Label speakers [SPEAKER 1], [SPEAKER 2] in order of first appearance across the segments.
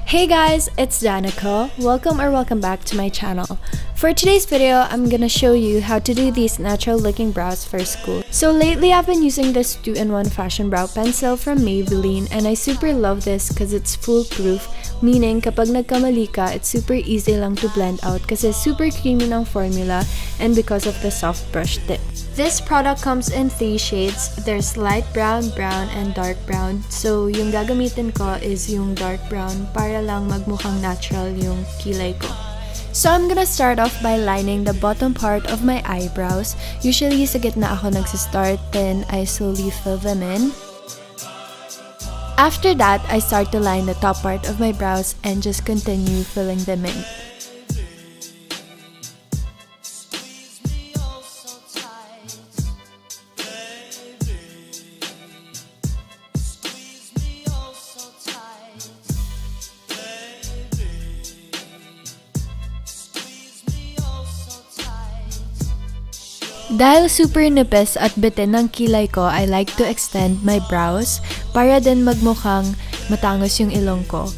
[SPEAKER 1] Hey guys, it's Danica. Welcome back to my channel. For today's video, I'm gonna show you how to do these natural looking brows for school. So lately I've been using this 2-in-1 fashion brow pencil from Maybelline and I super love this because it's foolproof, meaning kapag nagkamali ka, it's super easy lang to blend out kasi super creamy ng formula and because of the soft brush tip. This product comes in 3 shades. There's light brown, brown, and dark brown. So yung gagamitin ko is yung dark brown para lang magmukhang natural yung kilay ko. So I'm gonna start off by lining the bottom part of my eyebrows. Usually sa gitna ako nagsistart, then I slowly fill them in. After that, I start to line the top part of my brows and just continue filling them in. Dahil super nipis at bitin ng kilay ko, I like to extend my brows para din magmukhang matangos yung ilong ko.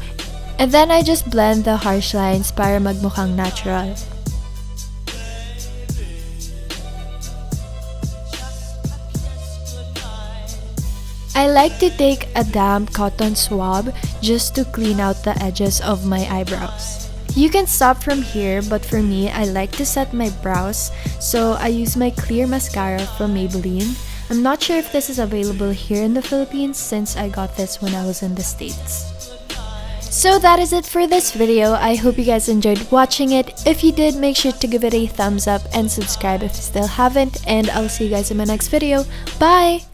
[SPEAKER 1] And then I just blend the harsh lines para magmukhang natural. I like to take a damp cotton swab just to clean out the edges of my eyebrows. You can stop from here, but for me, I like to set my brows, so I use my clear mascara from Maybelline. I'm not sure if this is available here in the Philippines since I got this when I was in the States. So that is it for this video. I hope you guys enjoyed watching it. If you did, make sure to give it a thumbs up and subscribe if you still haven't, and I'll see you guys in my next video. Bye!